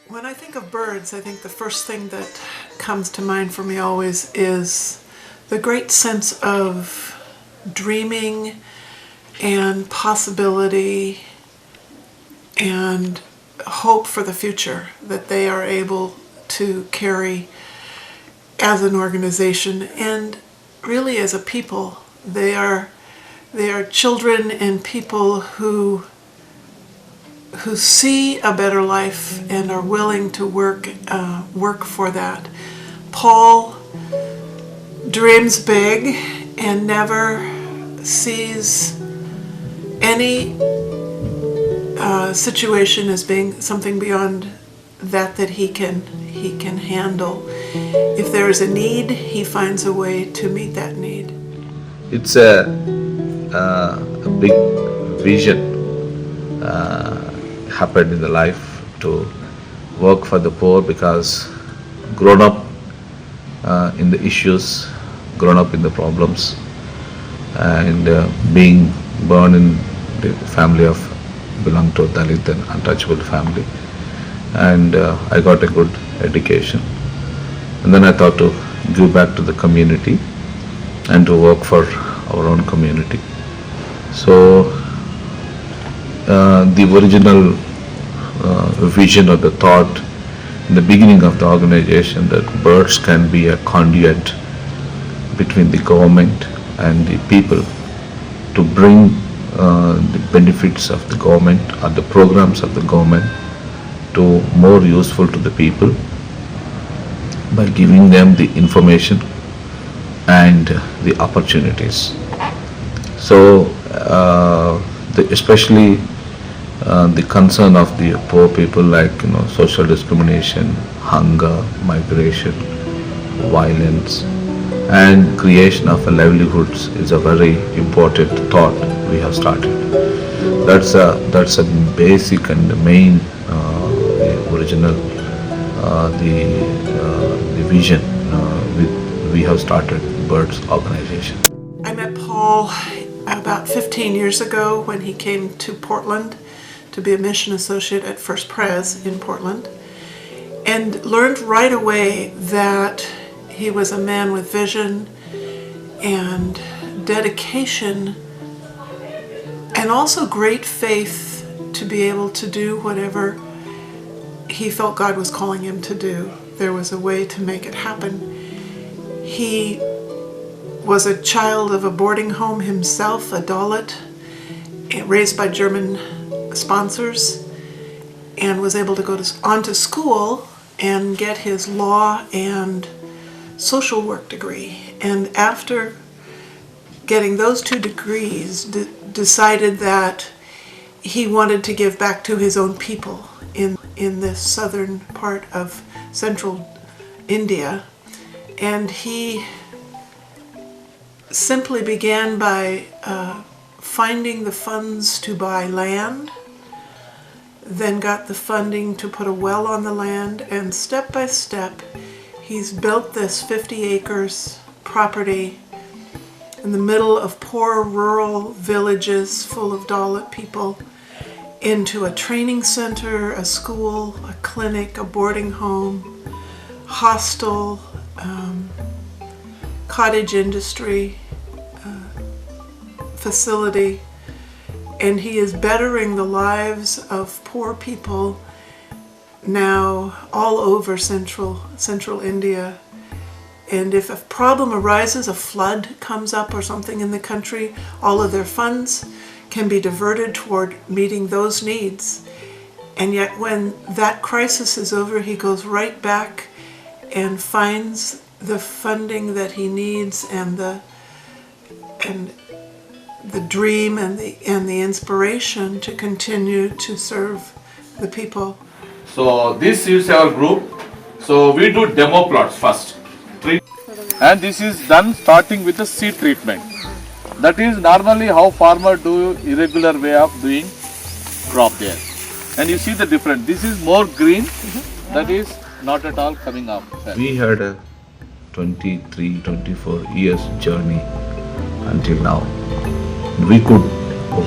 When I think of birds, I think the first thing that comes to mind for me always is the great sense of dreaming and possibility and hope for the future that they are able to carry as an organization and really as a people. They are children and people who see a better life and are willing to work for that. Paul dreams big and never sees any situation as being something beyond that he can handle. If there is a need, he finds a way to meet that need. It's a big vision happened in the life to work for the poor, because grown up in the issues, grown up in the problems, and being born in the family of belong to Dalit and untouchable family, and I got a good education, and then I thought to give back to the community and to work for our own community. So the original vision or the thought in the beginning of the organization that birds can be a conduit between the government and the people to bring the benefits of the government or the programs of the government to more useful to the people by giving them the information and the opportunities. So especially the concern of the poor people, like social discrimination, hunger, migration, violence, and creation of a livelihoods is a very important thought we have started. That's a basic and the main the original the vision we have started Birds organization. I met Paul about 15 years ago when he came to Portland to be a mission associate at First Pres in Portland, and learned right away that he was a man with vision and dedication and also great faith to be able to do whatever he felt God was calling him to do. There was a way to make it happen. He was a child of a boarding home himself, a Dalit, raised by German sponsors, and was able to go on to school and get his law and social work degree. And after getting those two degrees, decided that he wanted to give back to his own people in this southern part of central India. And he simply began by finding the funds to buy land, then got the funding to put a well on the land, and step by step he's built this 50 acres property in the middle of poor rural villages full of Dalit people into a training center, a school, a clinic, a boarding home, hostel, cottage industry facility, and he is bettering the lives of poor people now all over central India. And if a problem arises, a flood comes up or something in the country, all of their funds can be diverted toward meeting those needs. And yet when that crisis is over, he goes right back and finds the funding that he needs and the dream and the inspiration to continue to serve the people. So this is our group. So we do demo plots first. And this is done starting with the seed treatment. That is normally how farmer do irregular way of doing crop there. And you see the difference. This is more green. That is not at all coming up. We had a 23-24 years journey until now. We could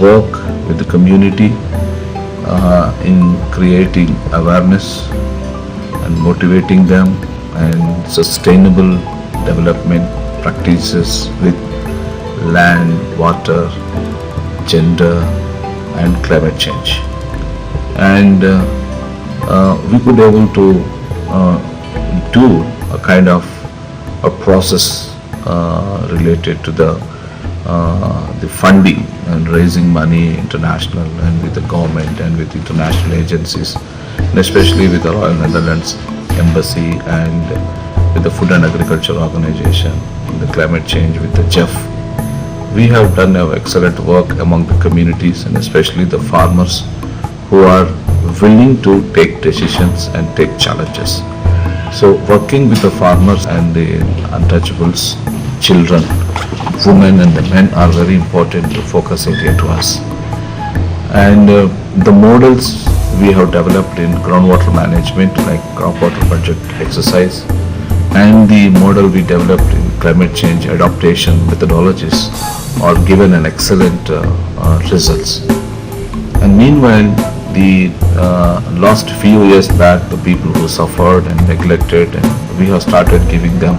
work with the community in creating awareness and motivating them and sustainable development practices with land, water, gender and climate change. And we could able to do a kind of a process related to the funding and raising money international and with the government and with international agencies, and especially with the Royal Netherlands Embassy and with the Food and Agriculture Organization, the climate change with the JEF. We have done excellent work among the communities and especially the farmers who are willing to take decisions and take challenges. So working with the farmers and the untouchables, children, women and the men are very important to focus area to us. And the models we have developed in groundwater management like groundwater budget exercise and the model we developed in climate change adaptation methodologies are given an excellent results. And meanwhile, the last few years back, the people who suffered and neglected, and we have started giving them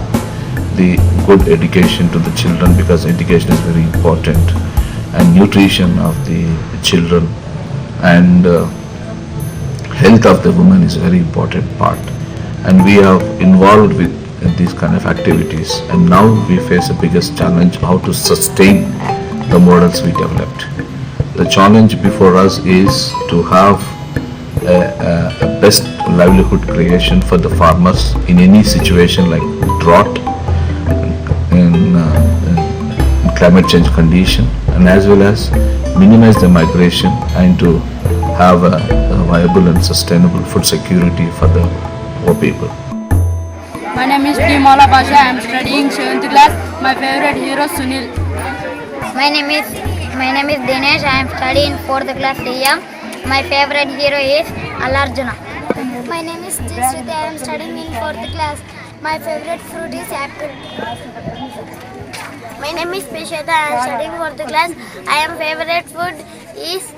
the good education to the children because education is very important, and nutrition of the children and health of the woman is a very important part. And we have involved with these kind of activities, and now we face the biggest challenge how to sustain the models we developed. The challenge before us is to have a best livelihood creation for the farmers in any situation like drought, in climate change condition, and as well as minimize the migration and to have a viable and sustainable food security for the poor people. My name is Dimala Pasha. I am studying 7th class. My favorite hero Sunil. My name is Dinesh. I am studying 4th class here. My favorite hero is Alarjuna. My name is Jisriti. I am studying in 4th class. My favorite fruit is apple. My name is Pisheta. I am studying 4th class. I am favorite food is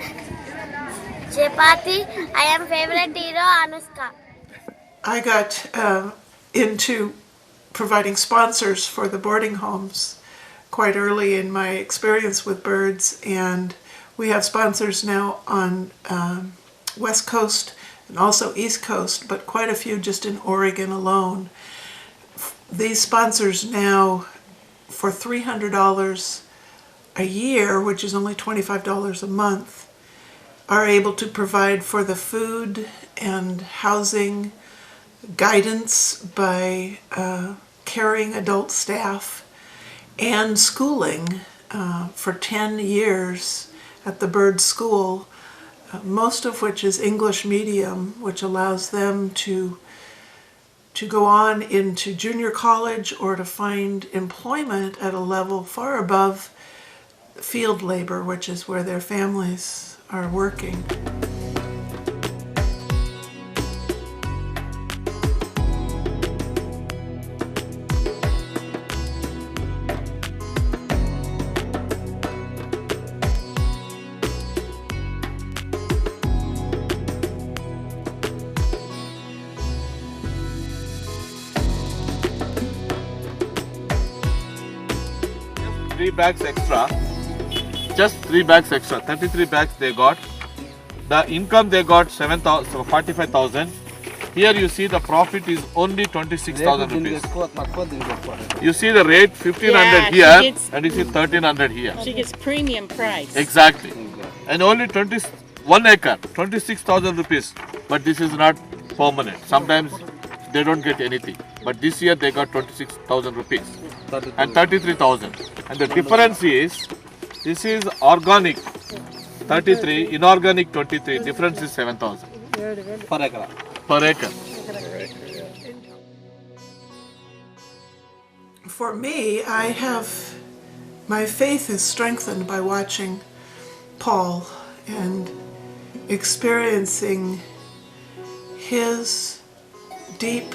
chapati. I am favorite hero Anushka. I got into providing sponsors for the boarding homes quite early in my experience with birds, and we have sponsors now on West Coast and also East Coast, but quite a few just in Oregon alone. These sponsors now, for $300 a year, which is only $25 a month, are able to provide for the food and housing, guidance by caring adult staff, and schooling for 10 years at the bird school, most of which is English medium, which allows them to go on into junior college or to find employment at a level far above field labor, which is where their families are working. Three bags extra, just 3 bags extra, 33 bags they got. The income they got 45,000. Here you see the profit is only 26,000 rupees. You see the rate 1,500 here and you see 1,300 here. She gets premium price. Exactly. And only 1 acre, 26,000 rupees. But this is not permanent. Sometimes they don't get anything. But this year they got 26,000 rupees and 33,000. And the difference is, this is organic 33, inorganic 23. Difference is 7,000 per acre. per acre. For me, my faith is strengthened by watching Paul and experiencing his deep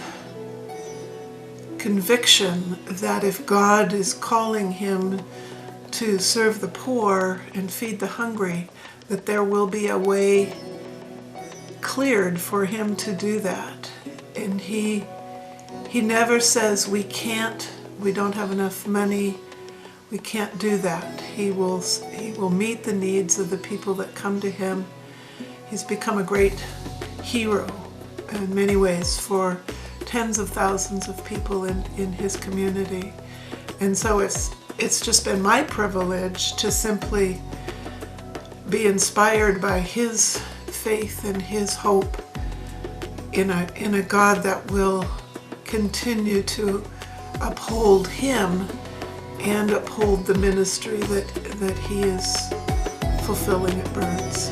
conviction that if God is calling him to serve the poor and feed the hungry, that there will be a way cleared for him to do that. And he never says we can't, we don't have enough money, we can't do that. He will meet the needs of the people that come to him. He's become a great hero in many ways for tens of thousands of people in his community. And so it's just been my privilege to simply be inspired by his faith and his hope in a God that will continue to uphold him and uphold the ministry that he is fulfilling at Birds.